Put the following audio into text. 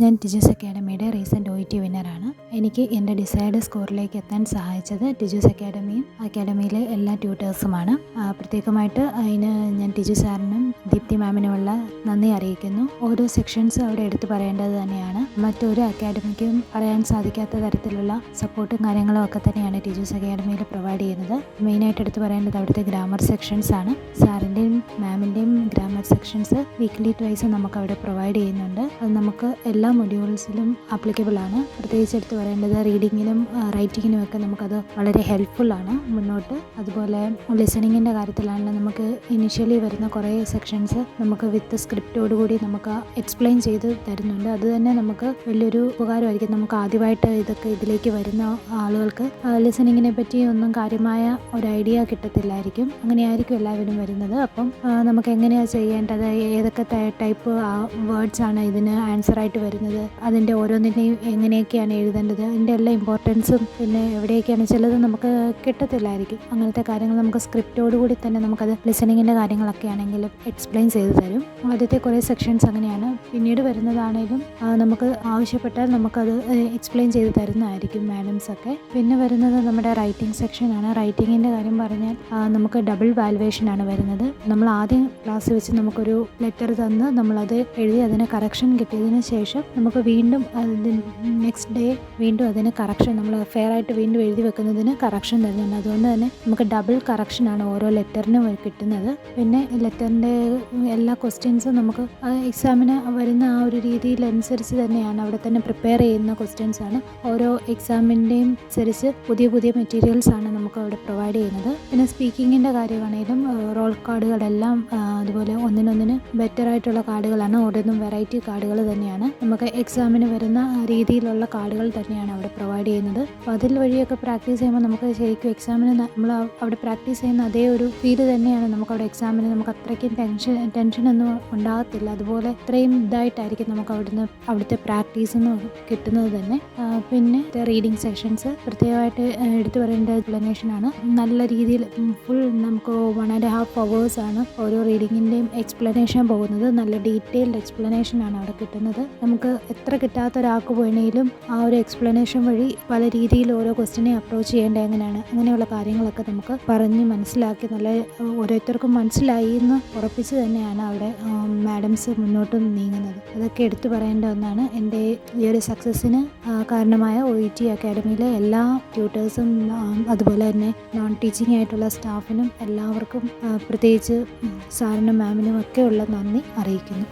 ഞാൻ Tiju's അക്കാഡമിയുടെ recent OET വിന്നറാണ്. എനിക്ക് എൻ്റെ ഡിസൈർഡ് സ്കോറിലേക്ക് എത്താൻ സഹായിച്ചത് ടിജൂസ് അക്കാഡമിയും അക്കാഡമിയിലെ എല്ലാ ട്യൂട്ടേഴ്സുമാണ്. പ്രത്യേകമായിട്ട് അതിന് ഞാൻ ടിജു സാറിനും ദീപ്തി മാമിനുമുള്ള നന്ദി അറിയിക്കുന്നു. ഓരോ സെക്ഷൻസ് അവിടെ എടുത്തു പറയേണ്ടത് തന്നെയാണ്. മറ്റൊരു അക്കാഡമിക്കും പറയാൻ സാധിക്കാത്ത തരത്തിലുള്ള സപ്പോർട്ടും കാര്യങ്ങളും ഒക്കെ തന്നെയാണ് ടിജൂസ് അക്കാഡമിയിൽ പ്രൊവൈഡ് ചെയ്യുന്നത്. മെയിനായിട്ട് എടുത്തു പറയേണ്ടത് അവിടുത്തെ ഗ്രാമർ സെക്ഷൻസ് ആണ്. സാറിൻ്റെയും മാമിൻ്റെയും ഗ്രാമർ സെക്ഷൻസ് വീക്ക്ലി ട്വൈസ് നമുക്ക് അവിടെ പ്രൊവൈഡ് ചെയ്യുന്നുണ്ട്. അത് നമുക്ക് എല്ലാ മൊഡ്യൂൾസിലും ആപ്ലിക്കബിൾ ആണ്. പ്രത്യേകിച്ച് എടുത്ത് പറയേണ്ടത് റീഡിങ്ങിനും റൈറ്റിങ്ങിനും ഒക്കെ നമുക്കത് വളരെ ഹെൽപ്ഫുള്ളാണ് മുന്നോട്ട്. അതുപോലെ ലിസണിങ്ങിൻ്റെ കാര്യത്തിലാണെങ്കിൽ നമുക്ക് ഇനിഷ്യലി വരുന്ന കുറേ സെക്ഷൻസ് നമുക്ക് വിത്ത് സ്ക്രിപ്റ്റോടുകൂടി നമുക്ക് എക്സ്പ്ലെയിൻ ചെയ്ത് തരുന്നുണ്ട്. അത് തന്നെ നമുക്ക് വലിയൊരു ഉപകാരമായിരിക്കും. നമുക്ക് ആദ്യമായിട്ട് ഇതിലേക്ക് വരുന്ന ആളുകൾക്ക് ലിസണിങ്ങിനെ പറ്റി ഒന്നും കാര്യമായ ഒരു ഐഡിയ കിട്ടത്തില്ലായിരിക്കും. അങ്ങനെയായിരിക്കും എല്ലാവരും വരുന്നത്. അപ്പം നമുക്ക് എങ്ങനെയാണ് ചെയ്യേണ്ടത്, ഏതൊക്കെ ടൈപ്പ് വേർഡ്സ് ആണ് ഇതിന് ആൻസറായിട്ട് വരുന്നത്, അതിൻ്റെ ഓരോന്നിൻ്റെയും എങ്ങനെയൊക്കെയാണ് എഴുതേണ്ടത്, അതിൻ്റെ എല്ലാ ഇമ്പോർട്ടൻസും പിന്നെ എവിടെയൊക്കെയാണ് ചിലത് നമുക്ക് കിട്ടത്തില്ലായിരിക്കും. അങ്ങനത്തെ കാര്യങ്ങൾ നമുക്ക് സ്ക്രിപ്റ്റോടുകൂടി തന്നെ നമുക്കത് ലിസണിങ്ങിൻ്റെ കാര്യങ്ങളൊക്കെ ആണെങ്കിലും എക്സ്പ്ലെയിൻ ചെയ്ത് തരും. ആദ്യത്തെ കുറേ സെക്ഷൻസ് അങ്ങനെയാണ്. പിന്നീട് വരുന്നതാണെങ്കിലും നമുക്ക് ആവശ്യപ്പെട്ടാൽ നമുക്കത് എക്സ്പ്ലെയിൻ ചെയ്ത് തരുന്നതായിരിക്കും മാഡംസൊക്കെ. പിന്നെ വരുന്നത് നമ്മുടെ റൈറ്റിംഗ് സെക്ഷനാണ്. റൈറ്റിങ്ങിൻ്റെ കാര്യം പറഞ്ഞാൽ നമുക്ക് ഡബിൾ വാലുവേഷനാണ് വരുന്നത്. നമ്മൾ ആദ്യം ക്ലാസ് വെച്ച് നമുക്കൊരു ലെറ്റർ തന്ന് നമ്മളത് എഴുതി അതിന് കറക്ഷൻ കിട്ടിയതിന് ശേഷം നമുക്ക് വീണ്ടും നെക്സ്റ്റ് ഡേ വീണ്ടും അതിന് കറക്ഷൻ നമ്മൾ ഫെയർ ആയിട്ട് വീണ്ടും എഴുതി വെക്കുന്നതിന് കറക്ഷൻ തരുന്നുണ്ട്. അതുകൊണ്ട് തന്നെ നമുക്ക് ഡബിൾ കറക്ഷനാണ് ഓരോ ലെറ്ററിനും കിട്ടുന്നത്. പിന്നെ ലെറ്ററിൻ്റെ എല്ലാ ക്വസ്റ്റ്യൻസും നമുക്ക് എക്സാമിന് വരുന്ന ആ ഒരു രീതിയിലനുസരിച്ച് തന്നെയാണ് അവിടെ തന്നെ പ്രിപ്പയർ ചെയ്യുന്ന ക്വസ്റ്റ്യൻസ് ആണ്. ഓരോ എക്സാമിൻ്റെയും അനുസരിച്ച് പുതിയ പുതിയ മെറ്റീരിയൽസ് ആണ് നമുക്ക് അവിടെ പ്രൊവൈഡ് ചെയ്യുന്നത്. പിന്നെ സ്പീക്കിങ്ങിൻ്റെ കാര്യമാണെങ്കിലും റോൾ കാർഡുകളെല്ലാം അതുപോലെ ഒന്നിനൊന്നിന് ബെറ്റർ ആയിട്ടുള്ള കാർഡുകളാണ്. ഓരോന്നും വെറൈറ്റി കാർഡുകൾ തന്നെയാണ്. നമുക്ക് എക്സാമിന് വരുന്ന രീതിയിലുള്ള കാർഡുകൾ തന്നെയാണ് അവിടെ പ്രൊവൈഡ് ചെയ്യുന്നത്. അപ്പോൾ അതിൽ വഴിയൊക്കെ പ്രാക്ടീസ് ചെയ്യുമ്പോൾ നമുക്ക് ശരിക്കും എക്സാമിന് നമ്മൾ അവിടെ പ്രാക്ടീസ് ചെയ്യുന്ന അതേ ഒരു ഫീല് തന്നെയാണ് നമുക്കവിടെ എക്സാമിന്. നമുക്ക് അത്രയ്ക്കും ടെൻഷനൊന്നും ഉണ്ടാകത്തില്ല. അതുപോലെ ഇത്രയും ഇതായിട്ടായിരിക്കും നമുക്ക് അവിടുത്തെ പ്രാക്ടീസിന് കിട്ടുന്നത് തന്നെ. പിന്നെ റീഡിങ് സെഷൻസ് പ്രത്യേകമായിട്ട് എടുത്തു പറയേണ്ട എക്സ്പ്ലനേഷനാണ്. നല്ല രീതിയിൽ ഫുൾ നമുക്ക് 1.5 hours ആണ് ഓരോ റീഡിങ്ങിൻ്റെയും എക്സ്പ്ലനേഷൻ പോകുന്നത്. നല്ല ഡീറ്റെയിൽഡ് എക്സ്പ്ലനേഷനാണ് അവിടെ കിട്ടുന്നത്. നമുക്ക് എത്ര കിട്ടാത്ത ഒരാൾക്ക് വേണമെങ്കിലും ആ ഒരു എക്സ്പ്ലനേഷൻ വഴി പല രീതിയിൽ ഓരോ ക്വസ്റ്റിനെ അപ്രോച്ച് ചെയ്യേണ്ടത് എങ്ങനെയാണ്, അങ്ങനെയുള്ള കാര്യങ്ങളൊക്കെ നമുക്ക് പറഞ്ഞ് മനസ്സിലാക്കി നല്ല ഓരോരുത്തർക്കും മനസ്സിലായി എന്ന് ഉറപ്പിച്ച് തന്നെയാണ് അവിടെ മാഡംസ് മുന്നോട്ട് നീങ്ങുന്നത്. അതൊക്കെ എടുത്തു പറയേണ്ട ഒന്നാണ്. എൻ്റെ ഈ ഒരു സക്സസ്സിന് കാരണമായ OET അക്കാഡമിയിലെ എല്ലാ ട്യൂട്ടേഴ്സും അതുപോലെ തന്നെ നോൺ ടീച്ചിങ് ആയിട്ടുള്ള സ്റ്റാഫിനും എല്ലാവർക്കും പ്രത്യേകിച്ച് സാറിനും മാമിനും ഒക്കെ ഉള്ള നന്ദി അറിയിക്കുന്നു.